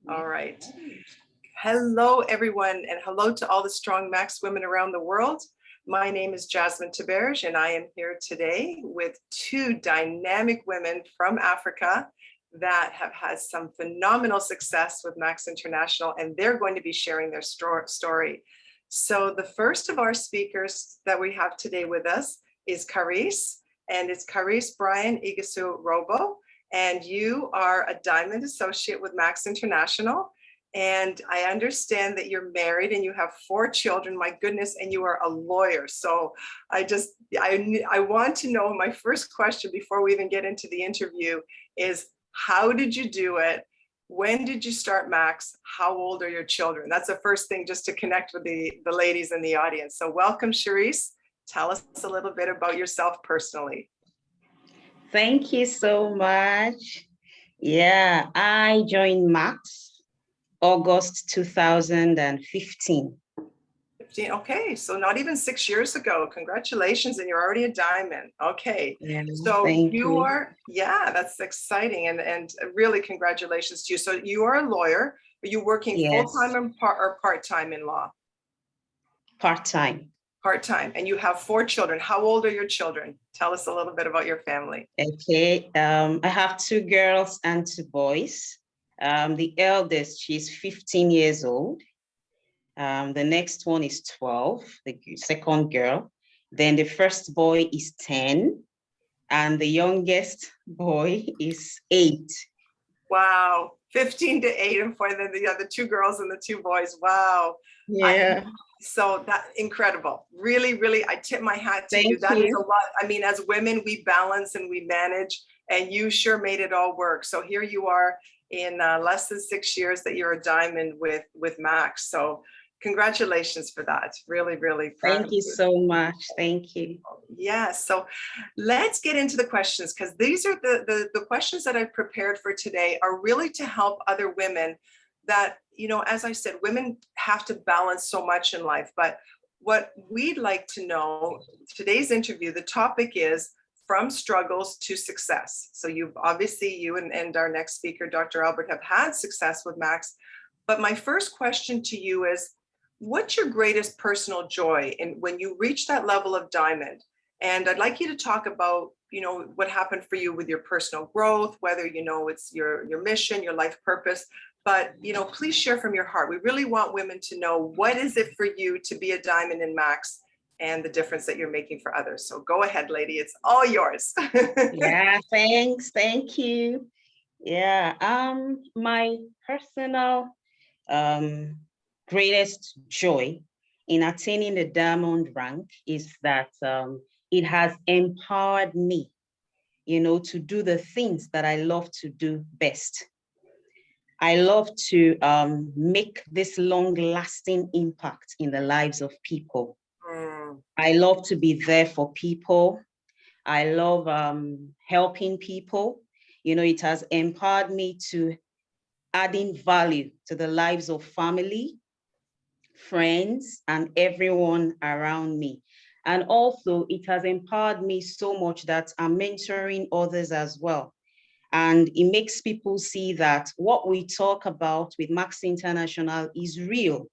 All right. Hello, everyone, and hello to all the strong Max women around the world. My name is Jasmine Taberge, and I am here today with two dynamic women from Africa that have had some phenomenal success with Max International, and they're going to be sharing their story. So the first of our speakers that we have today with us is Caris, and it's Caris Brian Igasu Robo, and you are a Diamond Associate with Max International. And I understand that you're married and you have 4 children, my goodness, and you are a lawyer. So I want to know, my first question before we even get into the interview is, how did you do it? When did you start Max? How old are your children? That's the first thing, just to connect with the ladies in the audience. So welcome, Charisse. Tell us a little bit about yourself personally. Thank you so much. Yeah, I joined Max August 2015. Okay, so not even 6 years ago. Congratulations, and you're already a diamond. Okay, Yeah, so you are, yeah, that's exciting, and really congratulations to you. So you are a lawyer. Are you working full-time or part-time in law? Part-time. Part-time, and you have 4 children. How old are your children? Tell us a little bit about your family. Okay, I have 2 girls and 2 boys. The eldest, she's 15 years old. The next one is 12, the second girl. Then the first boy is 10, and the youngest boy is 8. Wow, 15 to 8, and for the 2 girls and the 2 boys. Wow. Yeah. So that's incredible. Really, really, I tip my hat to you. That is a lot. I mean, as women, we balance and we manage, and you sure made it all work. So here you are in less than 6 years that you're a diamond with Max. So congratulations for that. Really, really proud. Thank you so much. Thank you. Yeah, so let's get into the questions, because these are the questions that I've prepared for today are really to help other women that, you know, as I said, women have to balance so much in life. But what we'd like to know, today's interview, the topic is from struggles to success. So you've obviously, you and our next speaker, Dr. Albert, have had success with Max. But my first question to you is, what's your greatest personal joy in when you reach that level of diamond? And I'd like you to talk about, you know, what happened for you with your personal growth, whether, you know, it's your mission, your life purpose, but, you know, please share from your heart. We really want women to know, what is it for you to be a diamond in Max and the difference that you're making for others. So go ahead, lady, it's all yours. Yeah, thanks. Thank you. Yeah, my personal greatest joy in attaining the diamond rank is that it has empowered me, you know, to do the things that I love to do best. I love to make this long-lasting impact in the lives of people. I love to be there for people. I love helping people. You know, it has empowered me to adding value to the lives of family, friends, and everyone around me. And also, it has empowered me so much that I'm mentoring others as well. And it makes people see that what we talk about with Max International is real.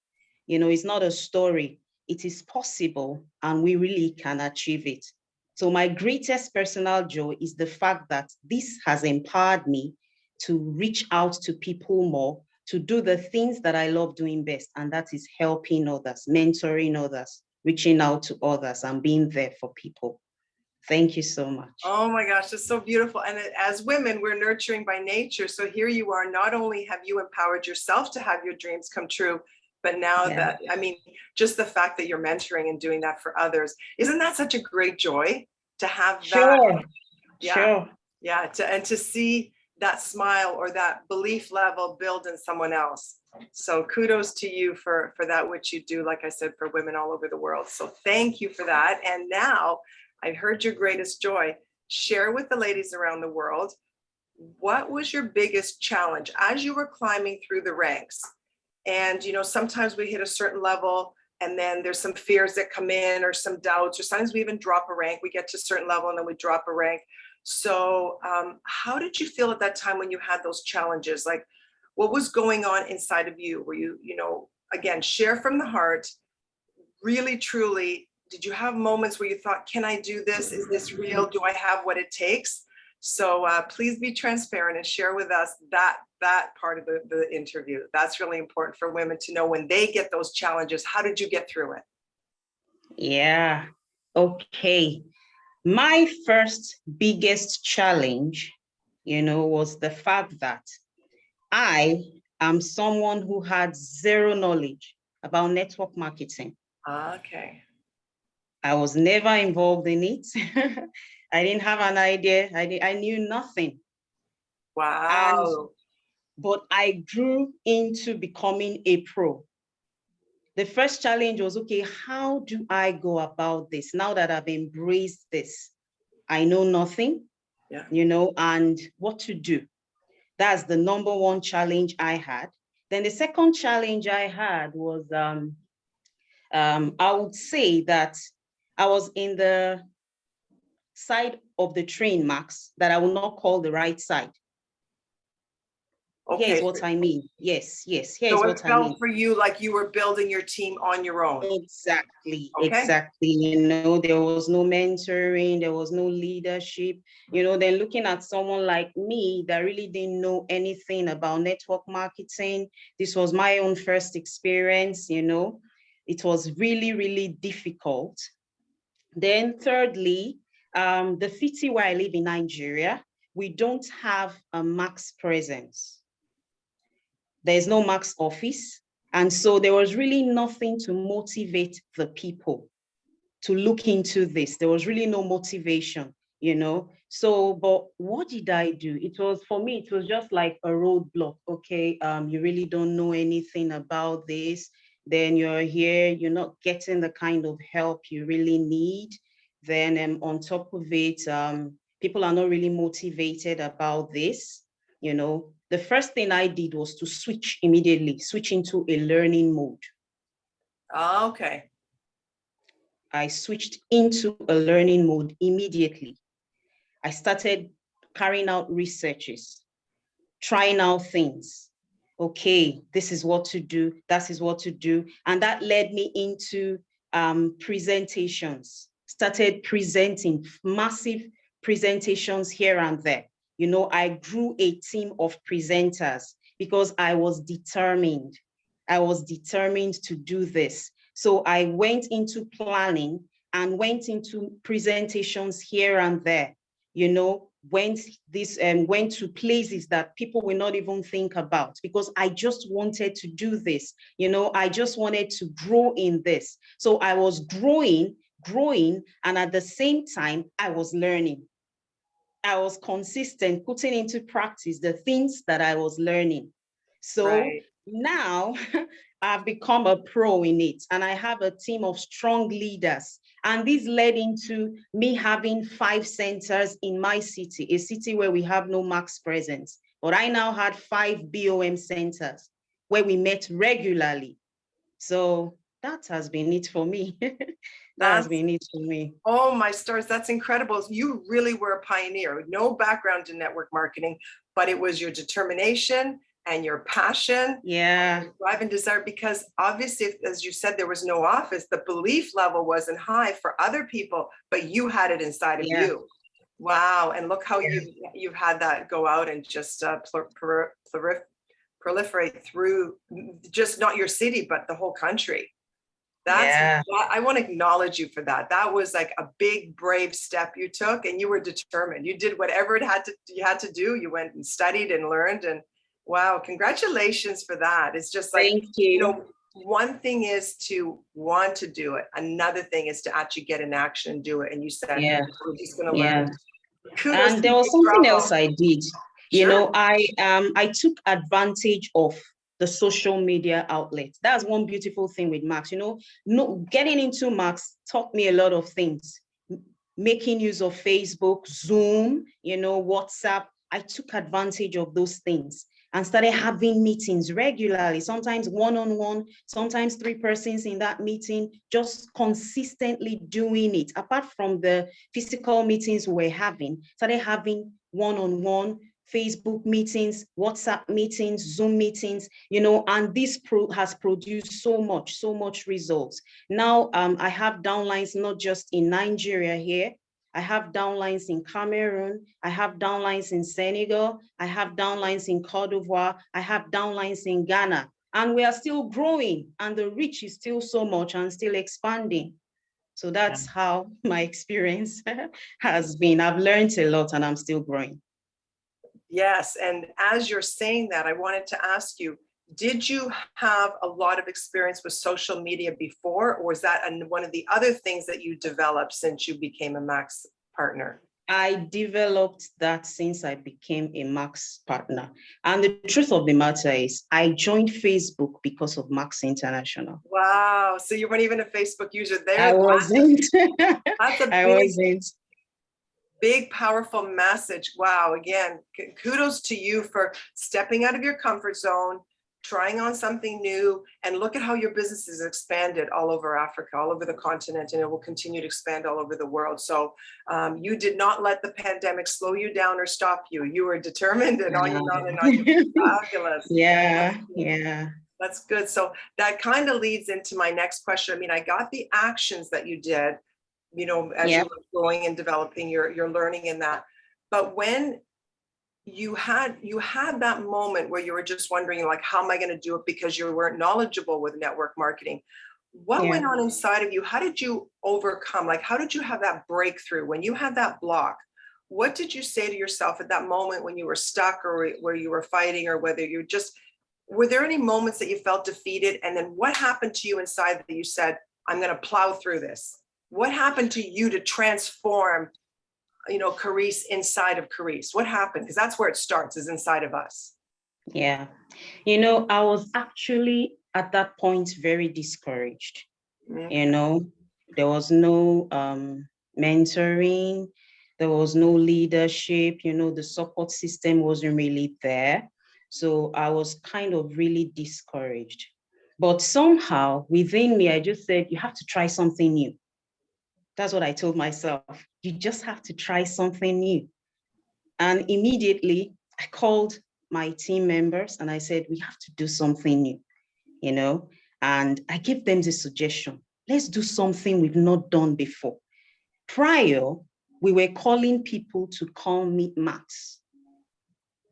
You know, it's not a story. It is possible, and we really can achieve it. So my greatest personal joy is the fact that this has empowered me to reach out to people more, to do the things that I love doing best, and that is helping others, mentoring others, reaching out to others, and being there for people. Thank you so much. Oh my gosh, it's so beautiful. And as women, we're nurturing by nature. So here you are, not only have you empowered yourself to have your dreams come true, but now that, I mean, just the fact that you're mentoring and doing that for others, isn't that such a great joy to have that? Sure. Yeah. Sure. Yeah. And to see that smile or that belief level build in someone else. So kudos to you for that, which you do, like I said, for women all over the world. So thank you for that. And now I heard your greatest joy. Share with the ladies around the world, what was your biggest challenge as you were climbing through the ranks? And, you know, sometimes we hit a certain level and then there's some fears that come in or some doubts, or sometimes we even drop a rank. We get to a certain level and then we drop a rank. So how did you feel at that time when you had those challenges? Like, What was going on inside of you? Were you, again, share from the heart, really, truly, did you have moments where you thought, can I do this? Is this real? Do I have what it takes? So please be transparent and share with us that part of the interview. That's really important for women to know when they get those challenges. How did you get through it? Yeah, okay. My first biggest challenge, was the fact that I am someone who had zero knowledge about network marketing. Okay. I was never involved in it. I didn't have an idea. I knew nothing. Wow. But I grew into becoming a pro. The first challenge was, okay, how do I go about this now that I've embraced this? I know nothing, Yeah. And what to do. That's the number one challenge I had. Then the second challenge I had was, I would say that I was in the side of the train, Max, that I will not call the right side. Okay. Here's what I mean. Yes. Here's So it what I felt mean. for you like you were building your team on your own. Exactly. Okay. Exactly. There was no mentoring, there was no leadership. Then looking at someone like me that really didn't know anything about network marketing. This was my own first experience, It was really, really difficult. Then thirdly, the city where I live in Nigeria, we don't have a max presence. There's no max office. And so there was really nothing to motivate the people to look into this. There was really no motivation, So, but what did I do? For me, it was just like a roadblock. Okay, you really don't know anything about this. Then you're here, you're not getting the kind of help you really need. Then on top of it, people are not really motivated about this. The first thing I did was to switch into a learning mode. Okay. I switched into a learning mode immediately. I started carrying out researches, trying out things. Okay, this is what to do, that is what to do. And that led me into presentations, started presenting massive presentations here and there. I grew a team of presenters because I was determined. I was determined to do this. So I went into planning and went into presentations here and there, went to places that people will not even think about because I just wanted to do this. I just wanted to grow in this. So I was growing, and at the same time, I was learning. I was consistent, putting into practice the things that I was learning. So now I've become a pro in it, and I have a team of strong leaders. And this led into me having 5 centers in my city, a city where we have no max presence. But I now had 5 BOM centers where we met regularly. So that has been it for me. That has been it for me. Oh, my stars. That's incredible. You really were a pioneer. No background in network marketing, but it was your determination and your passion. Yeah. Your drive and desire, because obviously, as you said, there was no office. The belief level wasn't high for other people, but you had it inside of you. Wow. And look how you've had that go out and just proliferate through just not your city, but the whole country. I want to acknowledge you for that. That was like a big, brave step you took, and you were determined. You did whatever you had to do. You went and studied and learned, and wow, congratulations for that. It's just like, thank you. One thing is to want to do it. Another thing is to actually get in action and do it. And you said, we're just going to learn. Kudos. And there was something else I did. Sure. I took advantage of the social media outlets. That's one beautiful thing with Max. Getting into Max taught me a lot of things. Making use of Facebook, Zoom, WhatsApp. I took advantage of those things and started having meetings regularly, sometimes one-on-one, sometimes 3 persons in that meeting, just consistently doing it. Apart from the physical meetings we were having, started having one-on-one, Facebook meetings, WhatsApp meetings, Zoom meetings, and this has produced so much results. Now, I have downlines not just in Nigeria here. I have downlines in Cameroon. I have downlines in Senegal. I have downlines in Cote d'Ivoire. I have downlines in Ghana. And we are still growing, and the reach is still so much and still expanding. So that's how my experience has been. I've learned a lot and I'm still growing. Yes, and as you're saying that, I wanted to ask you, did you have a lot of experience with social media before, or was that one of the other things that you developed since you became a Max partner? I developed that since I became a Max partner. And the truth of the matter is, I joined Facebook because of Max International. Wow, so you weren't even a Facebook user there? I wasn't. I wasn't. Big, powerful message. Wow. Again, kudos to you for stepping out of your comfort zone, trying on something new, and look at how your business has expanded all over Africa, all over the continent, and it will continue to expand all over the world. So you did not let the pandemic slow you down or stop you. You were determined and on and on and on. Fabulous. Yeah. That's good. So that kind of leads into my next question. I mean, I got the actions that you did, as you were growing and developing, you're learning in that. But when you had that moment where you were just wondering, like, how am I going to do it, because you weren't knowledgeable with network marketing, what went on inside of you? How did you overcome? Like, how did you have that breakthrough when you had that block? What did you say to yourself at that moment when you were stuck, or where you were fighting, or whether you just, were there any moments that you felt defeated? And then what happened to you inside that you said, I'm going to plow through this? What happened to you to transform, Carice inside of Carice? What happened? Because that's where it starts, is inside of us. Yeah. I was actually at that point very discouraged. Mm-hmm. There was no mentoring. There was no leadership. The support system wasn't really there. So I was kind of really discouraged. But somehow within me, I just said, you have to try something new. That's what I told myself. You just have to try something new. And immediately I called my team members and I said, we have to do something new, and I gave them the suggestion. Let's do something we've not done before. Prior, we were calling people to come meet Max,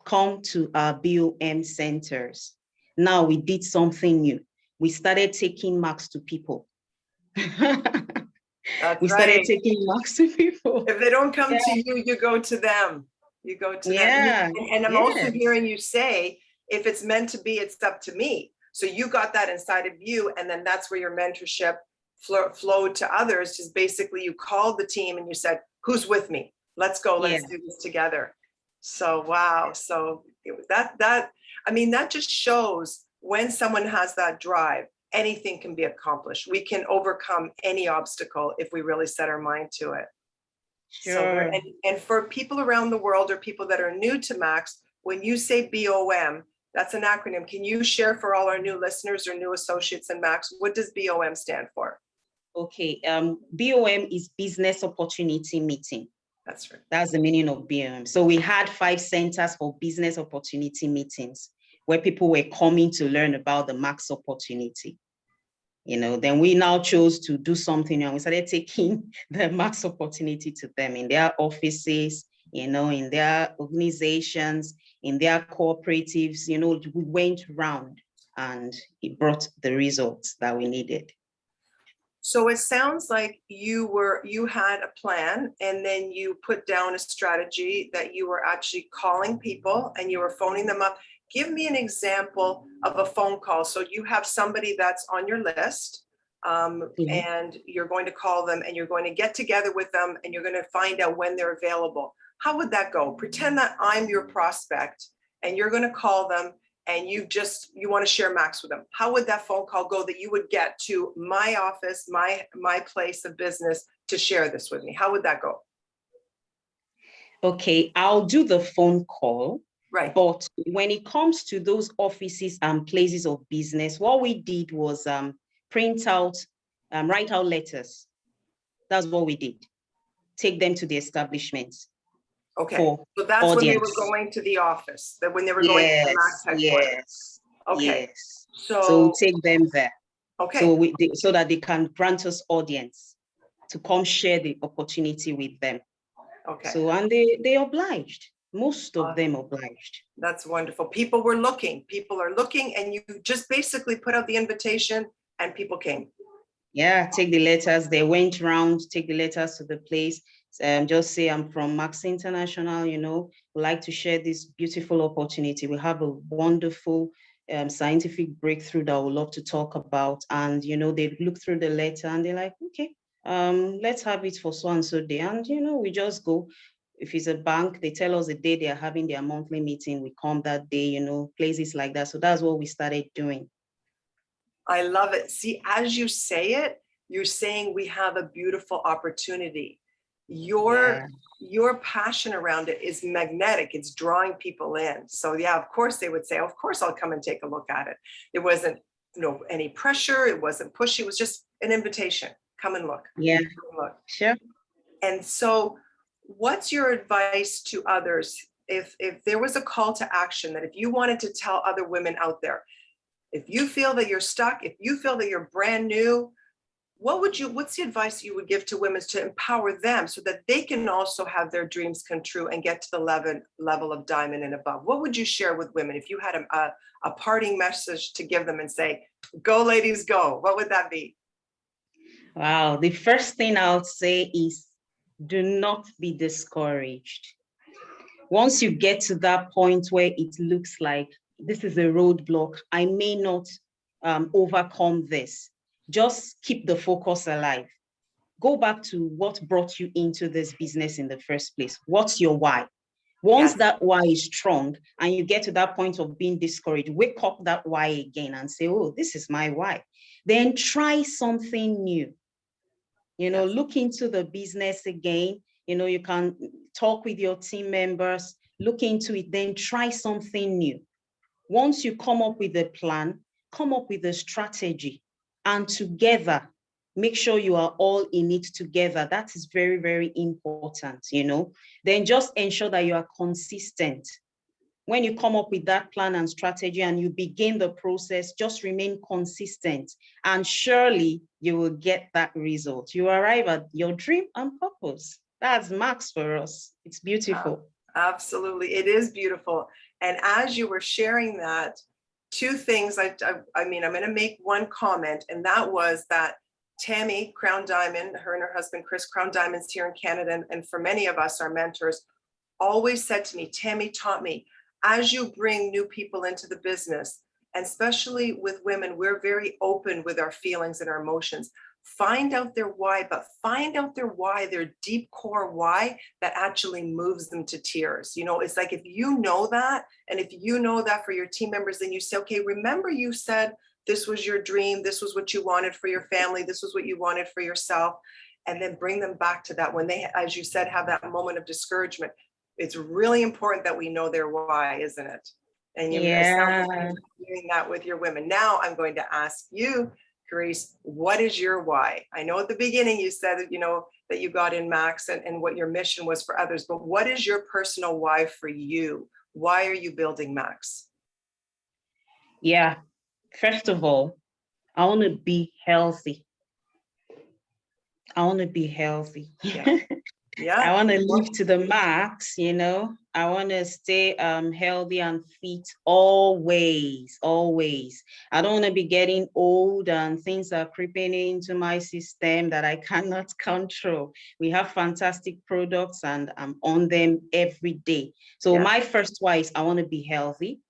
come to our BOM centers. Now we did something new. We started taking Max to people. That's we started taking Max to people. If they don't come to you, you go to them. You go to them. And I'm also hearing you say, if it's meant to be, it's up to me. So you got that inside of you. And then that's where your mentorship flowed to others. Just basically you called the team and you said, who's with me? Let's go. Let's do this together. So, wow. So that just shows when someone has that drive, anything can be accomplished. We can overcome any obstacle if we really set our mind to it. Sure. So, and for people around the world, or people that are new to Max, when you say BOM, that's an acronym. Can you share for all our new listeners or new associates in Max, what does BOM stand for? Okay, BOM is Business Opportunity Meeting. That's right. That's the meaning of BOM. So we had 5 centers for business opportunity meetings where people were coming to learn about the Max opportunity. Then we now chose to do something, and we started taking the Max opportunity to them in their offices, in their organizations, in their cooperatives. We went round and it brought the results that we needed. So it sounds like you had a plan, and then you put down a strategy that you were actually calling people and you were phoning them up. Give me an example of a phone call. So you have somebody that's on your list, and you're going to call them and you're going to get together with them and you're going to find out when they're available. How would that go? Pretend that I'm your prospect and you're going to call them and you want to share Max with them. How would that phone call go that you would get to my office, my place of business to share this with me? How would that go? Okay, I'll do the phone call. Right. But when it comes to those offices and places of business, what we did was write out letters. That's what we did. Take them to the establishments. Okay. for So that's audience. when they were going to the office, that when they were going to the Max headquarters. Yes. Okay. Yes. So we take them there. okay. So that they can grant us audience to come share the opportunity with them. Okay. So, and they obliged. Most of them obliged. That's wonderful. People were looking. People are looking, and you just basically put out the invitation, and people came. Yeah, take the letters. They went around, take the letters to the place. Just say, I'm from Max International, we'd like to share this beautiful opportunity. We have a wonderful scientific breakthrough that we'd love to talk about. And, they look through the letter and they're like, okay, let's have it for so-and-so day. And, we just go. If it's a bank, they tell us the day they are having their monthly meeting, we come that day, places like that. So that's what we started doing. I love it. See, as you say it, you're saying we have a beautiful opportunity. Your passion around it is magnetic. It's drawing people in. So yeah, of course they would say, of course I'll come and take a look at it. It wasn't any pressure. It wasn't pushy. It was just an invitation. Come and look. Yeah, look. Sure. And so what's your advice to others if there was a call to action, that if you wanted to tell other women out there, if you feel that you're stuck, if you feel that you're brand new, what's the advice you would give to women to empower them so that they can also have their dreams come true and get to the level of diamond and above? What would you share with women if you had a parting message to give them and say, go ladies, go? What would that be? Wow. The first thing I would say is do not be discouraged. Once you get to that point where it looks like this is a roadblock, I may not overcome this, just keep the focus alive. Go back to what brought you into this business in the first place. What's your why? Once that why is strong and you get to that point of being discouraged, wake up that why again and say, oh, this is my why. Then try something new. Look into the business again. You can talk with your team members, look into it, then try something new. Once you come up with a plan, come up with a strategy, and together, make sure you are all in it together. That is very, very important, Then just ensure that you are consistent. When you come up with that plan and strategy and you begin the process, just remain consistent and surely you will get that result. You arrive at your dream and purpose. That's Max for us. It's beautiful. Absolutely. It is beautiful. And as you were sharing that, two things, I mean, I'm going to make one comment, and that was that Tammy Crown Diamond, her and her husband, Chris Crown Diamonds here in Canada, and for many of us, our mentors, always said to me, Tammy taught me, as you bring new people into the business, and especially with women, we're very open with our feelings and our emotions. Find out their why, but find out their why, their deep core why that actually moves them to tears. It's like, if you know that, and if you know that for your team members, then you say, okay, remember you said this was your dream, this was what you wanted for your family, this was what you wanted for yourself, and then bring them back to that when they, as you said, have that moment of discouragement. It's really important that we know their why, isn't it? And you're doing that with your women. Now I'm going to ask you, Carice, what is your why? I know at the beginning you said that, that you got in Max and what your mission was for others, but what is your personal why for you? Why are you building Max? Yeah. First of all, I want to be healthy. I want to be healthy. Yeah. I want to live to the max, I want to stay healthy and fit always. I don't want to be getting old and things are creeping into my system that I cannot control. We have fantastic products and I'm on them every day. So my first why is I want to be healthy,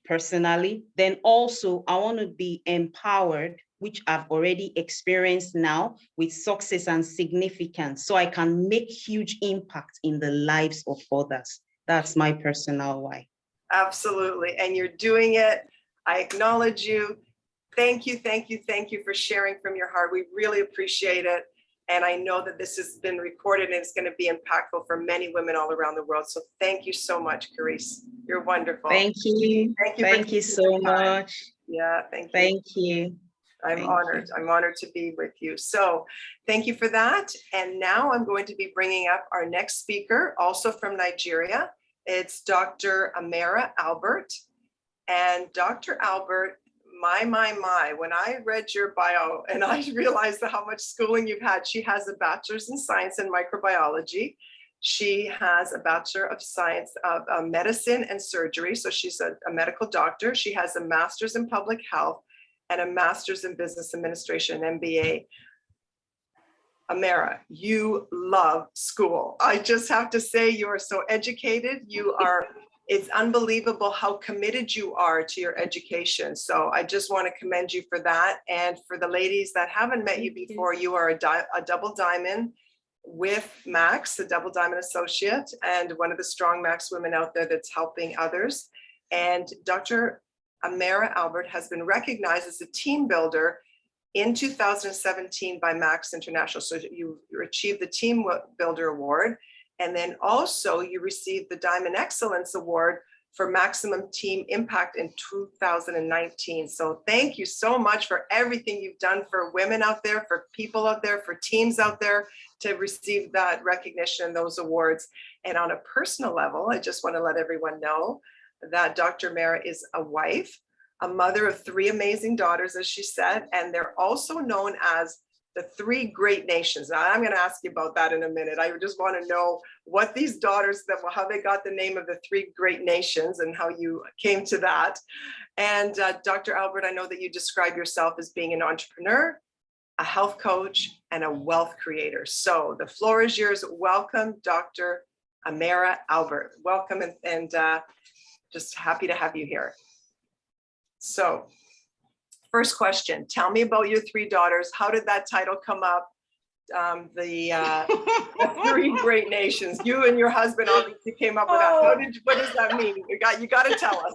personally. Then also I want to be empowered, which I've already experienced now with success and significance, so I can make huge impact in the lives of others. That's my personal why. Absolutely. And you're doing it. I acknowledge you. Thank you for sharing from your heart. We really appreciate it. And I know that this has been recorded and it's going to be impactful for many women all around the world. So thank you so much, Carice. You're wonderful. Thank you. Thank you so much. Yeah, thank you. Thank you. I'm Thank honored. you. I'm honored to be with you. So thank you for that. And now I'm going to be bringing up our next speaker, also from Nigeria. It's Dr. Amara Albert. And Dr. Albert, my, when I read your bio and I realized how much schooling you've had, she has a bachelor's in science and microbiology. She has a Bachelor of Science of Medicine and Surgery. So she's a medical doctor. She has a master's in public health and a master's in business administration, MBA. Amara, you love school. I just have to say, you are so educated. You are, it's unbelievable how committed you are to your education. So I just want to commend you for that. And for the ladies that haven't met you before, you are a double diamond with Max, the Double Diamond Associate, and one of the strong Max women out there that's helping others. And Dr. Amara Albert has been recognized as a team builder in 2017 by Max International. So you achieved the Team Builder Award. And then also you received the Diamond Excellence Award for Maximum Team Impact in 2019. So thank you so much for everything you've done for women out there, for people out there, for teams out there to receive that recognition, those awards. And on a personal level, I just want to let everyone know that Dr. Amara is a wife, a mother of 3 amazing daughters, as she said, and they're also known as the 3 great nations. Now, I'm going to ask you about that in a minute. I just want to know what these daughters, how they got the name of the 3 great nations and how you came to that. And Dr. Albert, I know that you describe yourself as being an entrepreneur, a health coach, and a wealth creator. So the floor is yours. Welcome, Dr. Amara Albert. Welcome, and just happy to have you here. So first question, tell me about your 3 daughters. How did that title come up? The 3 great nations. You and your husband obviously came up with that. What does that mean? You got to tell us.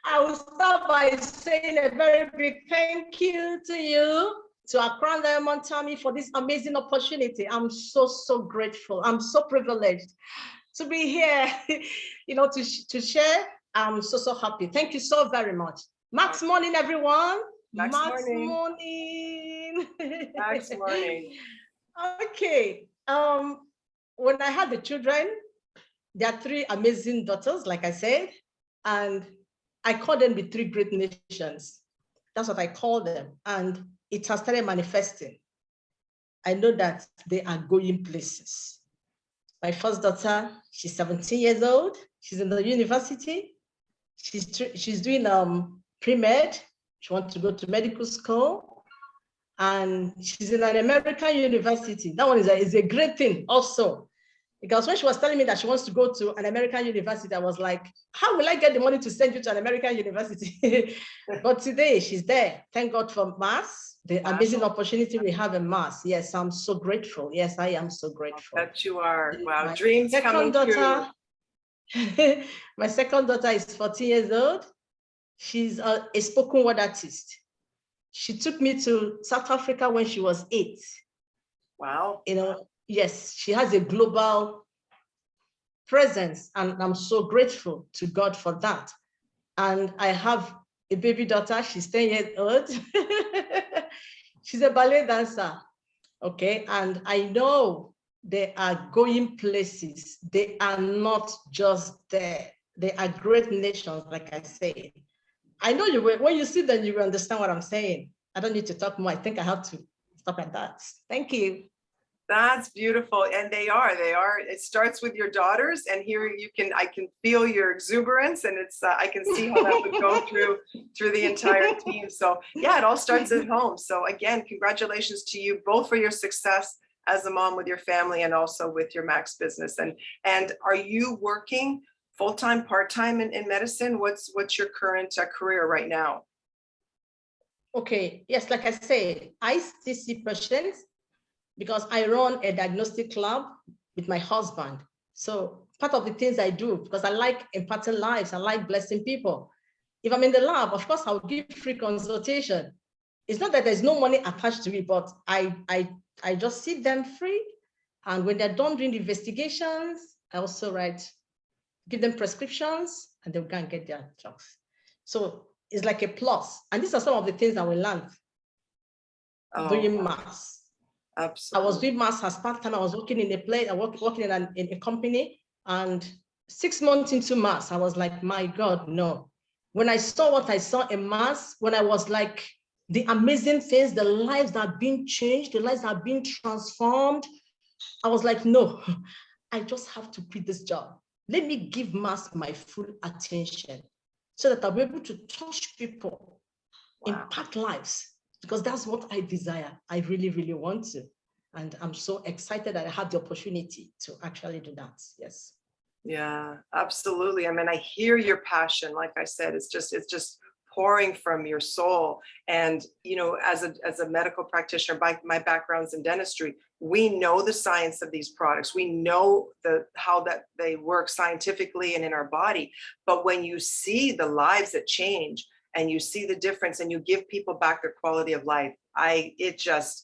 I will start by saying a very big thank you to you, to Accra Diamond Tammy, for this amazing opportunity. I'm so grateful. I'm so privileged to be here, to share. I'm so happy. Thank you so very much. Max morning, everyone. Max morning. Morning. Max morning. Okay. When I had the children, there are 3 amazing daughters, like I said, and I call them the 3 great nations. That's what I call them. And it has started manifesting. I know that they are going places. My first daughter, she's 17 years old. She's in the university. She's doing pre-med. She wants to go to medical school. And she's in an American university. That one is a great thing also. Because when she was telling me that she wants to go to an American university, I was like, how will I get the money to send you to an American university? But today she's there. Thank God for Mass, the amazing opportunity we have in Mass. Yes, I'm so grateful. Yes, I am so grateful. I bet you are. Wow, My dreams coming true. My second daughter is 14 years old. She's a spoken word artist. She took me to South Africa when she was 8. Wow. Yes, she has a global presence, and I'm so grateful to God for that. And I have a baby daughter, she's 10 years old. She's a ballet dancer, okay? And I know they are going places. They are not just there. They are great nations, like I said. I know you will, when you see them, you will understand what I'm saying. I don't need to talk more. I think I have to stop at that. Thank you. That's beautiful. And they are, it starts with your daughters, and here I can feel your exuberance, and it's, I can see how that would go through the entire team. So yeah, it all starts at home. So again, congratulations to you both for your success as a mom with your family and also with your Max business. And are you working full-time, part-time in medicine? What's your current career right now? Okay, yes, like I said, I still see patients because I run a diagnostic lab with my husband. So part of the things I do, because I like impacting lives, I like blessing people. If I'm in the lab, of course, I'll give free consultation. It's not that there's no money attached to it, but I just see them free. And when they're done doing the investigations, I also give them prescriptions, and they'll go and get their drugs. So is like a plus. And these are some of the things that we learned doing maths. Absolutely. I was doing maths as part-time. I was working in a place, working in a company, and 6 months into maths, I was like, my God, no. When I saw what I saw in maths, when I was like, the amazing things, the lives that are being changed, the lives that are being transformed, I was like, no, I just have to quit this job. Let me give maths my full attention so that I'll be able to touch people, impact lives, because that's what I desire. I really, really want to. And I'm so excited that I had the opportunity to actually do that. Yes. Yeah, absolutely. I mean, I hear your passion. Like I said, it's just pouring from your soul. And, you know, as a medical practitioner, my background's in dentistry, we know the science of these products. We know how that they work scientifically and in our body. But when you see the lives that change, and you see the difference, and you give people back their quality of life,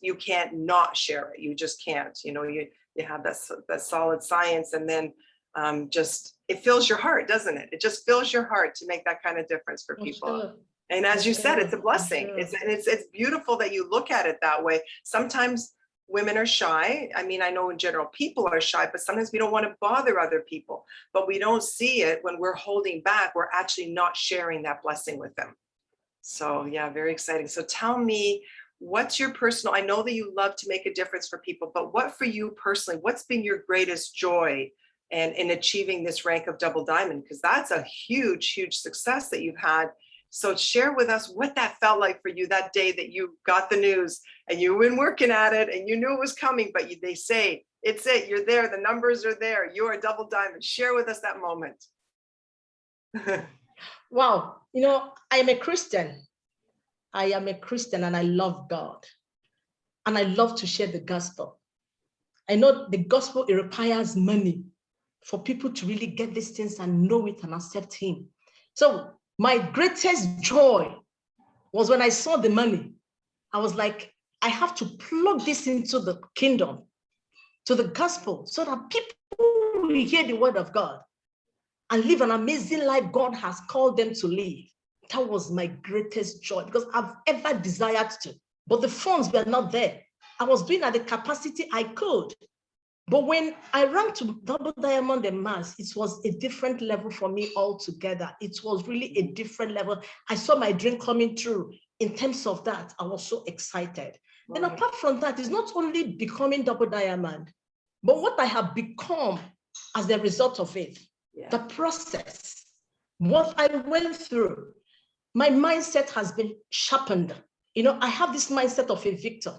you can't not share it. You just can't. You know, you have that solid science, and then just it fills your heart, doesn't it? It just fills your heart to make that kind of difference for people. Sure. And as you said, it's a blessing. Sure. It's beautiful that you look at it that way. Sometimes women are shy. I mean, I know in general people are shy, but sometimes we don't want to bother other people. But we don't see it when we're holding back. We're actually not sharing that blessing with them. So yeah, very exciting. So tell me, what's your personal, I know that you love to make a difference for people, but what for you personally, what's been your greatest joy and in achieving this rank of double diamond? Because that's a huge, huge success that you've had. So share with us what that felt like for you that day that you got the news and you've been working at it and you knew it was coming, but they say, it's it, you're there, the numbers are there, you're a double diamond. Share with us that moment. Wow, you know, I am a Christian. I am a Christian and I love God. And I love to share the gospel. I know the gospel, it requires money for people to really get these things and know it and accept him. So my greatest joy was when I saw the money. I was like, I have to plug this into the kingdom, to the gospel, so that people will hear the word of God and live an amazing life God has called them to live. That was my greatest joy, because I've ever desired to, but the funds were not there. I was doing at the capacity I could. But when I ran to Double Diamond and Mars, it was a different level for me altogether. It was really a different level. I saw my dream coming true. In terms of that, I was so excited. Wow. Then apart from that, it's not only becoming Double Diamond, but what I have become as a result of it, the process, what I went through, my mindset has been sharpened. You know, I have this mindset of a victor.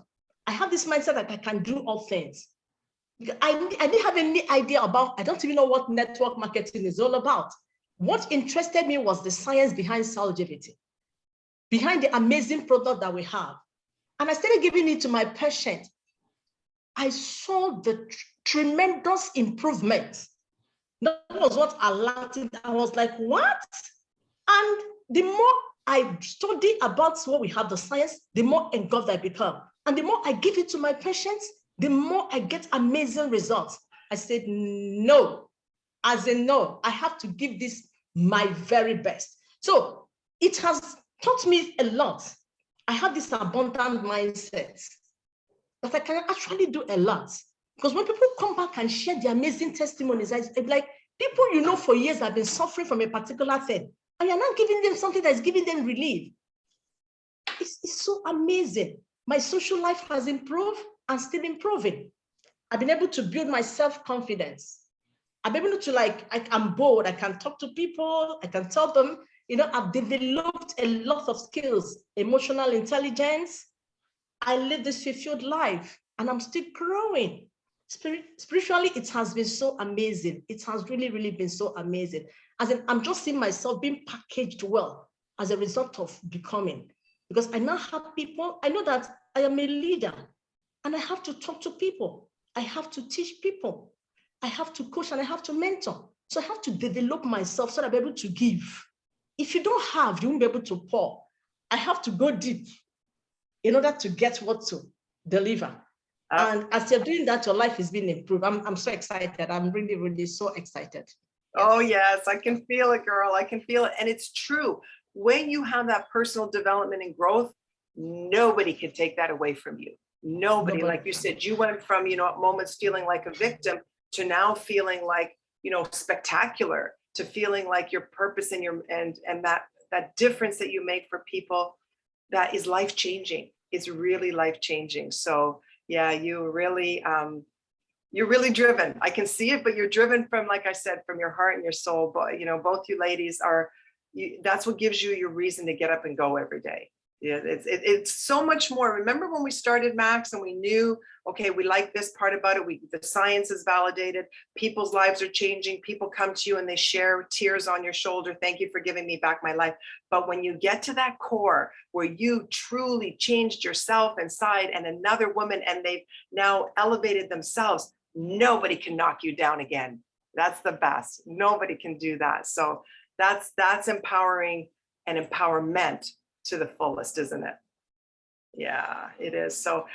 I have this mindset that I can do all things. I didn't have any idea about, I don't even know what network marketing is all about. What interested me was the science behind longevity, behind the amazing product that we have. And I started giving it to my patient. I saw the tremendous improvement. That was what I learned. I was like, what? And the more I study about what we have, the science, the more engulfed I become. And the more I give it to my patients, the more I get amazing results. I said, no, as in no, I have to give this my very best. So it has taught me a lot. I have this abundant mindset that I can actually do a lot. Because when people come back and share their amazing testimonies, I'm like, people you know for years have been suffering from a particular thing, and you're not giving them something that's giving them relief. It's so amazing. My social life has improved and still improving. I've been able to build my self-confidence. I've been able to I'm bold. I can talk to people. I can tell them, you know, I've developed a lot of skills, emotional intelligence. I live this fulfilled life and I'm still growing. Spiritually, it has been so amazing. It has really, really been so amazing. As in, I'm just seeing myself being packaged well as a result of becoming. Because I now have people, I know that I am a leader and I have to talk to people. I have to teach people. I have to coach and I have to mentor. So I have to develop myself so that I'm able to give. If you don't have, you won't be able to pour. I have to go deep in order to get what to deliver. And as you're doing that, your life is being improved. I'm so excited. I'm really, really so excited. Oh, yes, I can feel it, girl. I can feel it. And it's true. when you have that personal development and growth, nobody can take that away from you. Nobody, like you said, you went from, you know, at moments feeling like a victim to now feeling like, you know, spectacular, to feeling like your purpose and your, and that difference that you make for people, that is life-changing. It's really life-changing. So yeah, you're really driven. I can see it, but you're driven from, like I said, from your heart and your soul. But, you know, both you ladies are, that's what gives you your reason to get up and go every day. Yeah, it's so much more. Remember when we started Max and we knew, okay, we like this part about it. The science is validated. People's lives are changing. People come to you and they share tears on your shoulder. Thank you for giving me back my life. But when you get to that core where you truly changed yourself inside and another woman, and they've now elevated themselves, nobody can knock you down again. That's the best. Nobody can do that. So that's empowering and empowerment to the fullest, isn't it? Yeah, it is. So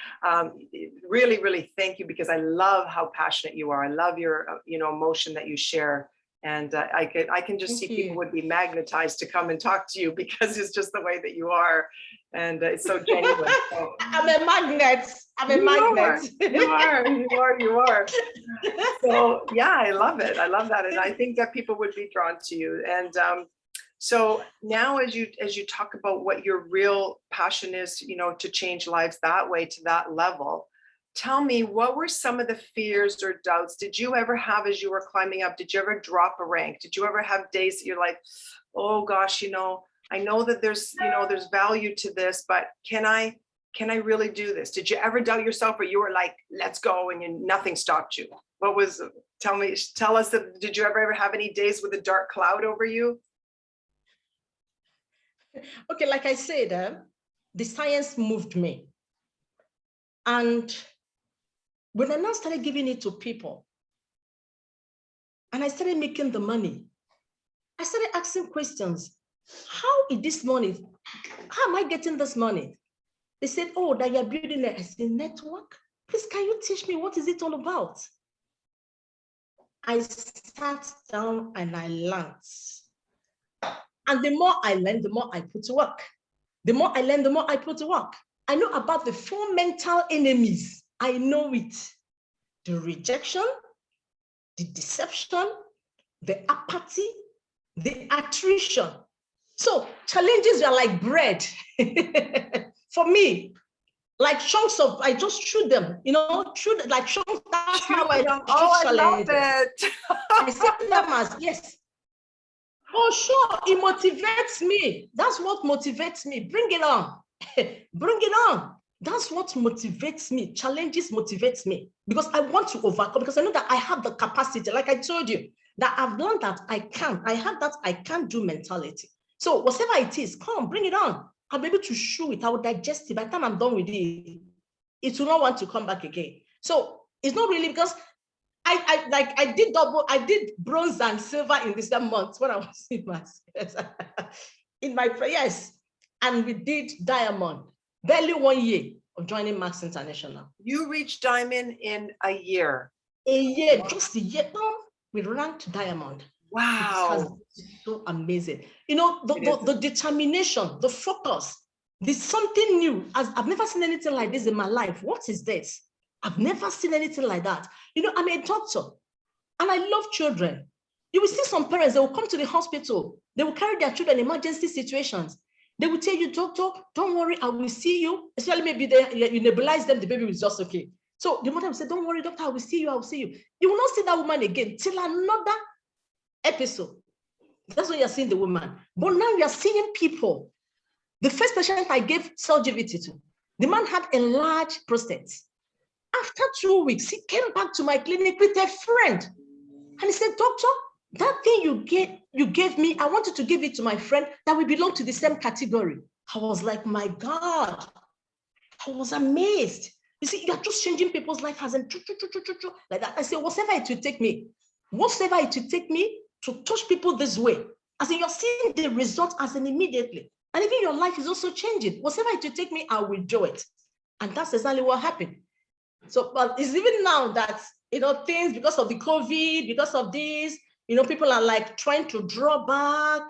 really, really thank you, because I love how passionate you are. I love your, you know, emotion that you share. And I can just see people would be magnetized to come and talk to you, because it's just the way that you are. And it's so genuine. So, I'm a magnet. I'm a magnet. You are. So yeah, I love it. I love that. And I think that people would be drawn to you. And so now as you talk about what your real passion is, you know, to change lives that way, to that level, tell me, what were some of the fears or doubts did you ever have as you were climbing up? Did you ever drop a rank? Did you ever have days that you're like, oh gosh, you know, I know that there's, you know, there's value to this, but can I really do this? Did you ever doubt yourself, or you were like, let's go, and nothing stopped you? What was, tell us, did you ever have any days with a dark cloud over you? Okay, like I said, the science moved me. And when I now started giving it to people, and I started making the money, I started asking questions. How is this money? How am I getting this money? They said, oh, that you're building a network. Please, can you teach me, what is it all about? I sat down and I learned. And the more I learned, the more I put to work. The more I learned, the more I put to work. I know about the 4 mental enemies. I know it. The rejection, the deception, the apathy, the attrition. So challenges are like bread. For me, like chunks of, I just chew them, you know, like chunks. That's how I don't. Oh, I love it. I see them as, yes. Oh, sure, it motivates me. That's what motivates me. Bring it on. Bring it on. That's what motivates me. Challenges motivates me, because I want to overcome, because I know that I have the capacity, like I told you, that I've learned that I can. I have that I can do mentality. So whatever it is, come, bring it on. I'll be able to chew it. I will digest it. By the time I'm done with it, it will not want to come back again. So it's not really because I did bronze and silver in the same month when I was in my prayers, and we did diamond. Barely 1 year of joining Max International. You reached diamond in a year. A year, just a year. No, we ranked diamond. Wow. It's so amazing. You know, the determination, the focus. There's something new. I've never seen anything like this in my life. What is this? I've never seen anything like that. You know, I'm a doctor and I love children. You will see some parents, they will come to the hospital. They will carry their children in emergency situations. They will tell you, doctor, don't worry, I will see you. Especially maybe you nebulize them, the baby was just okay. So the mother will say, don't worry, doctor, I will see you, I will see you. You will not see that woman again till another episode. That's when you're seeing the woman. But now you're seeing people. The first patient I gave CellGVT to, the man had a large prostate. After 2 weeks, he came back to my clinic with a friend. And he said, doctor, that thing you gave me, I wanted to give it to my friend that we belong to the same category. I was like, my God, I was amazed. You see, you're just changing people's life as in like that. I said, whatever it will take me to touch people this way. As in, you're seeing the result as in immediately. And even your life is also changing. Whatever it will take me, I will do it. And that's exactly what happened. So, but it's even now that, you know, things because of the COVID, because of this, you know, people are like trying to draw back.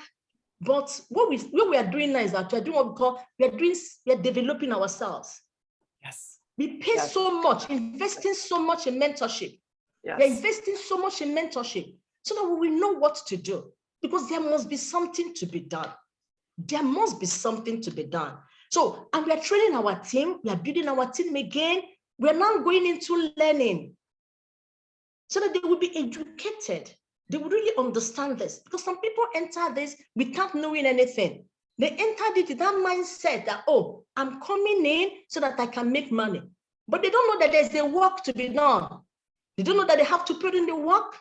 But what we are doing now is that we are doing what we are developing ourselves. Yes. We pay so much, investing so much in mentorship. Yes. We are investing so much in mentorship so that we will know what to do, because there must be something to be done. There must be something to be done. So, and we are training our team. We are building our team again. We are now going into learning so that they will be educated. They will really understand this, because some people enter this without knowing anything. They entered it with that mindset that, oh, I'm coming in so that I can make money. But they don't know that there's a work to be done. They don't know that they have to put in the work.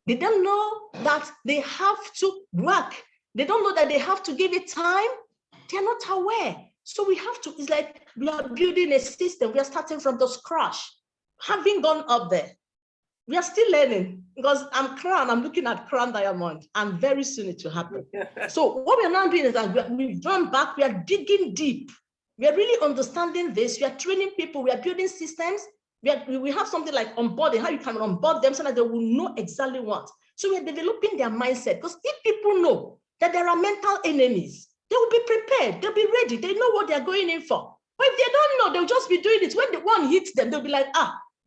They don't know that they have to work. They don't know that they have to give it time. They're not aware. So we have to, it's like we are building a system. We are starting from the scratch. Having gone up there, we are still learning, because I'm looking at Crown Diamond, and very soon it will happen. So what we are now doing is that we've gone back, we are digging deep. We are really understanding this. We are training people, we are building systems. We have something like onboarding, how you can onboard them so that they will know exactly what. So we are developing their mindset, because if people know that there are mental enemies, they will be prepared, they'll be ready, they know what they're going in for. But if they don't know, they'll just be doing it. When the one hits them, they'll be like,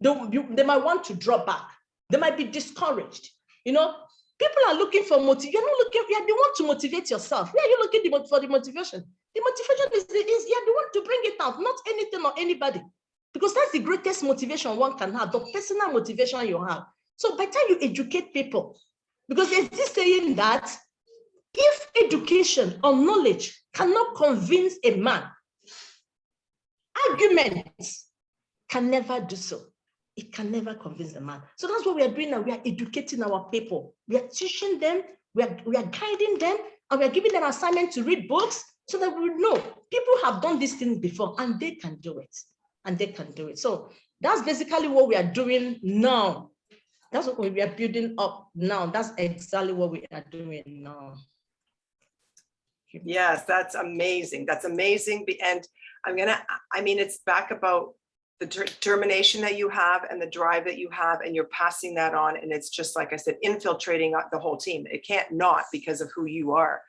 they might want to drop back. They might be discouraged. You know, people are looking for motivation. You're not looking, they want to motivate yourself. Where are you looking for the motivation? The motivation is you want to bring it out, not anything or anybody. Because that's the greatest motivation one can have, the personal motivation you have. So by the time you educate people, because there's this saying that if education or knowledge cannot convince a man, arguments can never do so. It can never convince the man. So that's what we are doing now. We are educating our people. We are teaching them, we are guiding them, and we are giving them assignment to read books so that we know people have done these things before and they can do it. And they can do it. So that's basically what we are doing now. That's what we are building up now. That's exactly what we are doing now. Yes, that's amazing. That's amazing. And it's back about the determination that you have and the drive that you have, and you're passing that on. And it's just, like I said, infiltrating the whole team. It can't not, because of who you are.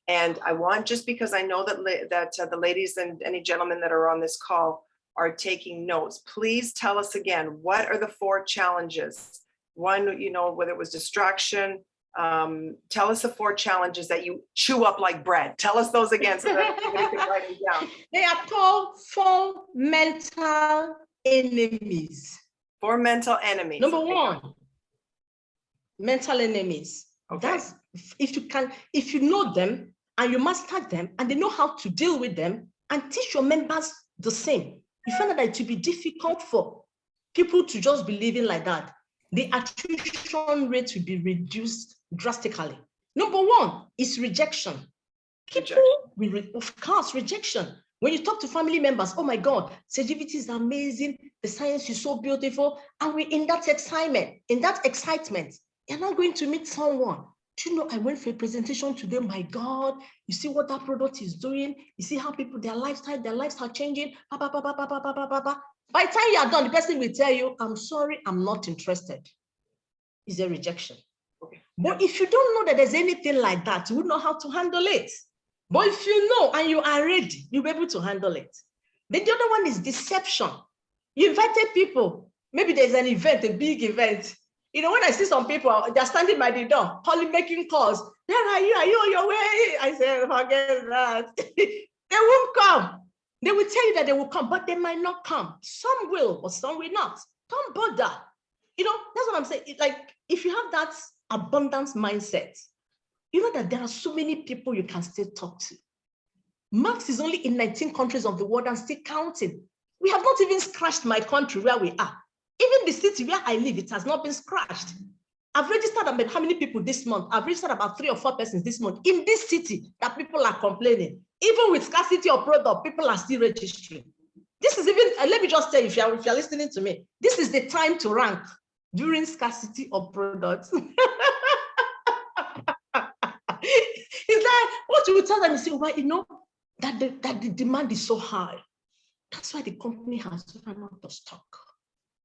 And I want, just because I know that the ladies and any gentlemen that are on this call are taking notes, please tell us again, what are the 4 challenges? One, whether it was distraction, tell us the 4 challenges that you chew up like bread. Tell us those again so that we can write them down. They are called 4 mental enemies. 4 mental enemies. Number 1, mental enemies. Okay. That's, if you know them and you master them and they know how to deal with them, and teach your members the same, you find out that it will be difficult for people to just be living like that. The attrition rate will be reduced drastically. Number 1 is rejection. People will, of course, rejection. When you talk to family members, oh my God, CGVT is amazing, the science is so beautiful, and we're in that excitement, you're not going to meet someone. Do you know, I went for a presentation today, my God, you see what that product is doing? You see how people, their lives are changing. By the time you are done, the person will tell you, I'm sorry, I'm not interested. It's a rejection. Okay. But if you don't know that there's anything like that, you would know how to handle it. But if you know and you are ready, you'll be able to handle it. Then the other one is deception. You invited people. Maybe there's an event, a big event. You know, when I see some people, they're standing by the door, calling, making calls. Where are you? Are you on your way? I said, forget that. They won't come. They will tell you that they will come, but they might not come. Some will, but some will not. Don't bother. You know, that's what I'm saying. It's like, if you have that abundance mindset, you know that there are so many people you can still talk to. Max is only in 19 countries of the world and still counting. We have not even scratched my country where we are. Even the city where I live, it has not been scratched. I've registered about how many people this month? I've registered about 3 or 4 persons this month in this city that people are complaining. Even with scarcity of product, people are still registering. This is even, let me just tell you, if you're listening to me, this is the time to rank during scarcity of products. Is that what you will tell them? You say, well, you know, that the demand is so high. That's why the company has run out of stock.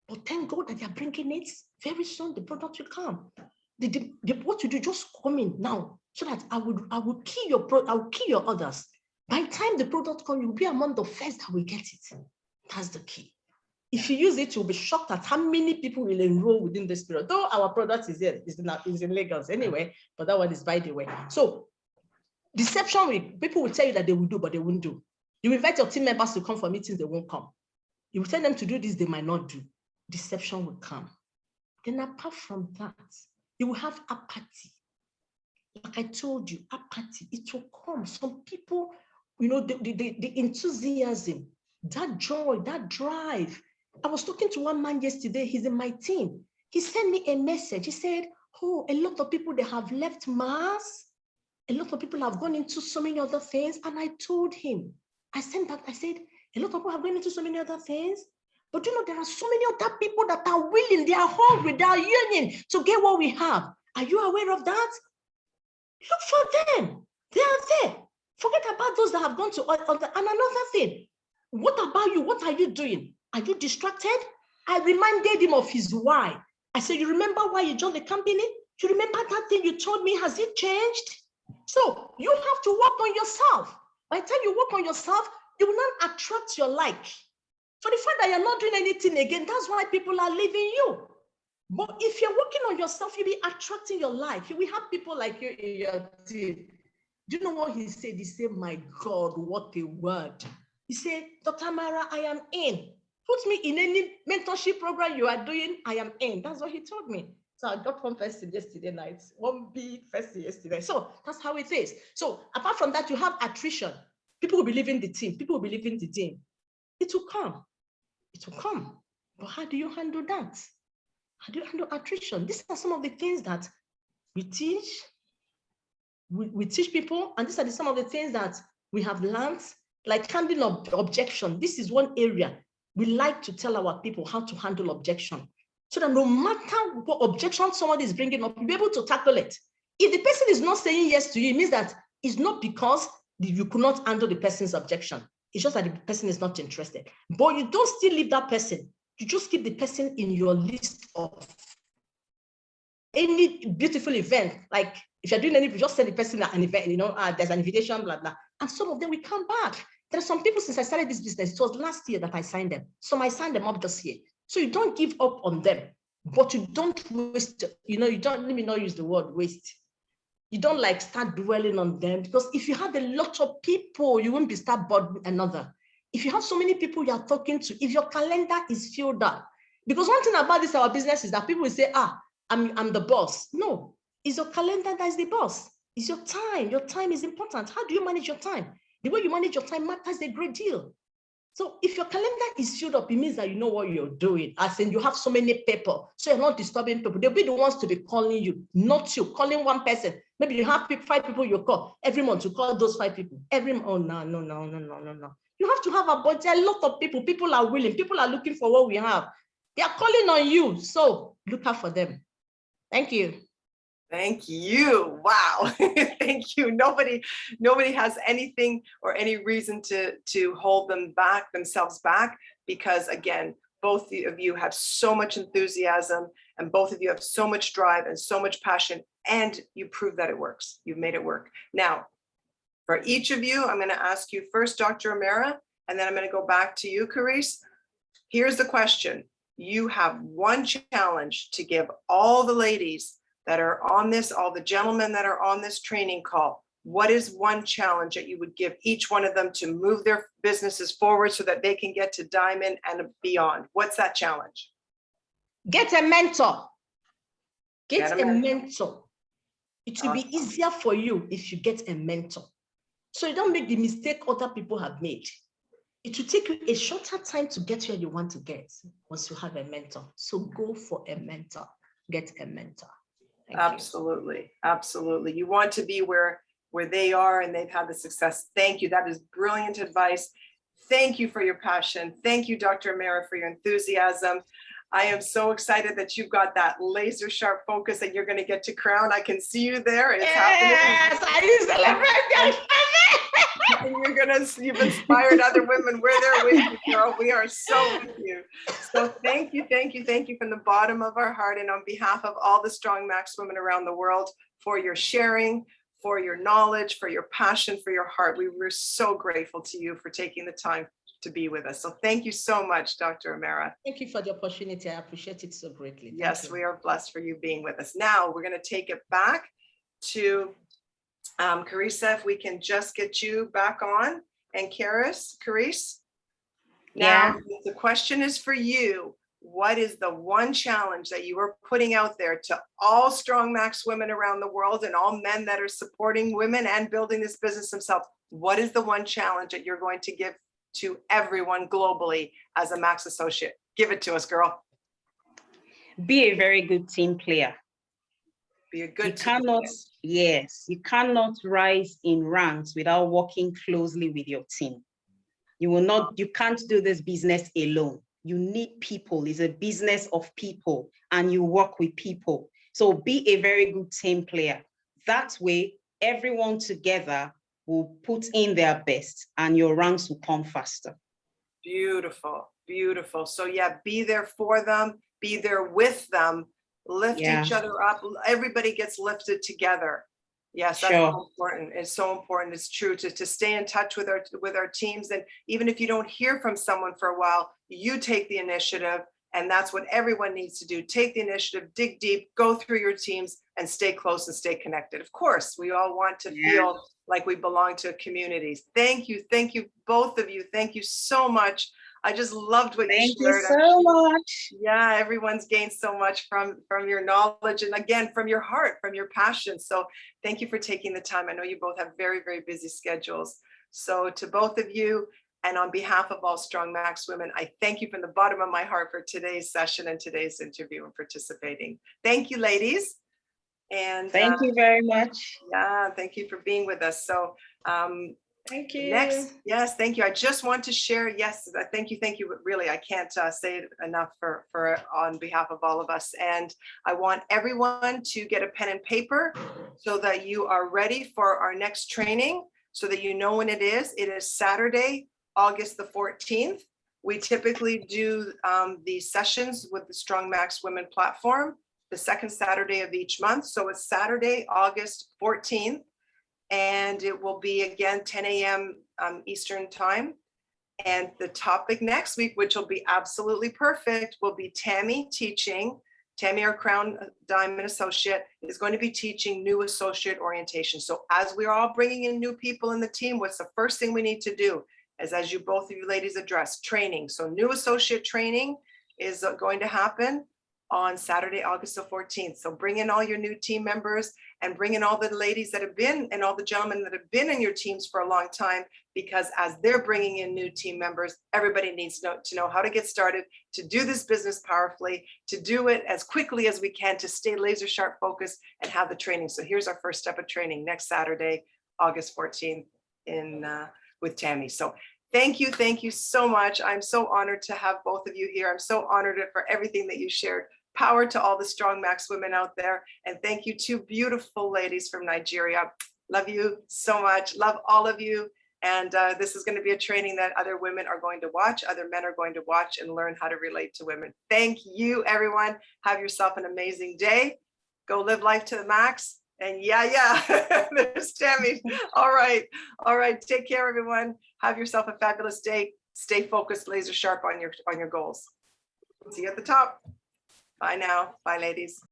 But thank God that they're bringing it. Very soon the product will come. what you do, just come in now, so that I would kill your others. By the time the product comes, you'll be among the first that will get it. That's the key. If you use it, you'll be shocked at how many people will enroll within this period. Though our product is here, is in Lagos anyway, but that one is by the way. So deception, people will tell you that they will do, but they won't do. You invite your team members to come for meetings, they won't come. You will tell them to do this, they might not do. Deception will come. Then apart from that, you will have apathy. Like I told you, apathy, it will come. Some people, the enthusiasm, that joy, that drive. I was talking to one man yesterday, he's in my team. He sent me a message. He said, oh, a lot of people, they have left Mars. A lot of people have gone into so many other things. And I told him, I said, a lot of people have gone into so many other things. But there are so many other people that are willing, they are hungry, they are yearning to get what we have. Are you aware of that? Look for them. They are there. Forget about those that have gone to other. And another thing, what about you? What are you doing? Are you distracted? I reminded him of his why. I said, you remember why you joined the company? You remember that thing you told me? Has it changed? So you have to work on yourself. By the time you work on yourself, you will not attract your like. For the fact that you're not doing anything again, that's why people are leaving you. But if you're working on yourself, you'll be attracting your life. We have people like you in your team. Do you know what he said? He said, my God, what a word. He said, Dr. Amara, I am in. Put me in any mentorship program you are doing, I am in. That's what he told me. So I got one person yesterday night, one big person yesterday. So that's how it is. So apart from that, you have attrition. People will be leaving the team. People will be leaving the team. It will come. It will come. But how do you handle that? How do you handle attrition? These are some of the things that we teach. We teach people, and these are some of the things that we have learned, like handling objection. This is one area we like to tell our people how to handle objection, so that no matter what objection somebody is bringing up, you'll be able to tackle it. If the person is not saying yes to you, it means that it's not because you could not handle the person's objection. It's just that the person is not interested. But you don't still leave that person. You just keep the person in your list of any beautiful event. Like if you're doing anything, just send the person an event, there's an invitation, blah, blah. And some of them will come back. There are some people, since I started this business, it was last year that I signed them. So I signed them up this year. So you don't give up on them, but you don't waste, let me not use the word waste. You don't start dwelling on them, because if you have a lot of people, you won't be start bothering another. If you have so many people you are talking to, if your calendar is filled up, because one thing about this, our business, is that people will say, I'm the boss. No, it's your calendar that is the boss. It's your time. Your time is important. How do you manage your time? The way you manage your time matters a great deal. So if your calendar is filled up, it means that you know what you're doing. As in, you have so many people, so you're not disturbing people. They'll be the ones to be calling you, not you. Calling one person. Maybe you have 5 people you call every month. You call those 5 people every month. Oh, no. You have to have a budget. A lot of people. People are willing. People are looking for what we have. They are calling on you. So look out for them. Thank you. Thank you. Wow. Thank you. Nobody has anything or any reason to hold themselves back, because again, both of you have so much enthusiasm, and both of you have so much drive and so much passion, and you prove that it works. You've made it work. Now, for each of you, I'm going to ask you first, Dr. Amara, and then I'm going to go back to you, Carice. Here's the question. You have one challenge to give all the ladies that are on this, all the gentlemen that are on this training call. What is one challenge that you would give each one of them to move their businesses forward so that they can get to diamond and beyond? What's that challenge? Get a mentor. Get a mentor. It will be easier for you if you get a mentor. So you don't make the mistake other people have made. It will take you a shorter time to get where you want to get once you have a mentor. So go for a mentor. Get a mentor. Absolutely. You want to be where they are and they've had the success. Thank you. That is brilliant advice. Thank you for your passion. Thank you, Dr. Amara, for your enthusiasm. I am so excited that you've got that laser sharp focus and you're going to get to crown. I can see you there. It's happening. Yes, I celebrate. And you're going you've inspired other women. We're there with you, girl. We are so with you. So thank you from the bottom of our heart and on behalf of all the Strong Max women around the world for your sharing, for your knowledge, for your passion, for your heart. We're so grateful to you for taking the time to be with us. So thank you so much, Dr. Amara. Thank you for the opportunity. I appreciate it so greatly. Yes, we are blessed for you being with us. Now we're going to take it back to Carissa, if we can just get you back on. And Carice, now the question is for you. What is the one challenge that you are putting out there to all Strong Max women around the world and all men that are supporting women and building this business themselves? What is the one challenge that you're going to give to everyone globally as a Max associate? Give it to us, girl. Be a very good team player. Be a good you cannot, yes, you cannot rise in ranks without working closely with your team. You can't do this business alone. You need people. It's a business of people and you work with people. So be a very good team player. That way, everyone together will put in their best and your ranks will come faster. Beautiful, beautiful. So yeah, be there for them, be there with them, lift each other up. Everybody gets lifted together. Yes, that's so important. It's so important. It's true to stay in touch with our teams. And even if you don't hear from someone for a while, you take the initiative. And that's what everyone needs to do. Take the initiative, dig deep, go through your teams and stay close and stay connected. Of course, we all want to feel like we belong to communities. Thank you, both of you. Thank you so much. I just loved what you shared. Thank you so much. Yeah, everyone's gained so much from your knowledge and again, from your heart, from your passion. So thank you for taking the time. I know you both have very, very busy schedules. So to both of you, and on behalf of all Strong Max women, I thank you from the bottom of my heart for today's session and today's interview and participating. Thank you, ladies. And thank you very much. Yeah, thank you for being with us. So thank you. Next, yes, thank you. I just want to share, yes, thank you. Really, I can't say it enough for on behalf of all of us. And I want everyone to get a pen and paper so that you are ready for our next training, so that you know when it is. It is Saturday, August the 14th. We typically do these sessions with the Strong Max Women platform, the second Saturday of each month. So it's Saturday, August 14th. And it will be again 10 a.m. Eastern time. And the topic next week, which will be absolutely perfect, will be Tammy teaching. Tammy, our Crown Diamond Associate, is going to be teaching new associate orientation. So as we're all bringing in new people in the team, what's the first thing we need to do? As you both of you ladies address, training. So new associate training is going to happen on Saturday, August the 14th. So bring in all your new team members and bring in all the ladies that have been and all the gentlemen that have been in your teams for a long time, because as they're bringing in new team members, everybody needs to know how to get started, to do this business powerfully, to do it as quickly as we can, to stay laser sharp focused and have the training. So here's our first step of training next Saturday, August 14th with Tammy. So thank you so much. I'm so honored to have both of you here. I'm so honored for everything that you shared. Power to all the Strong Max women out there. And thank you to beautiful ladies from Nigeria. Love you so much. Love all of you. And this is going to be a training that other women are going to watch, other men are going to watch and learn how to relate to women. Thank you, everyone. Have yourself an amazing day. Go live life to the max. And yeah, there's Tammy. All right. Take care, everyone. Have yourself a fabulous day. Stay focused, laser sharp on your goals. See you at the top. Bye now. Bye, ladies.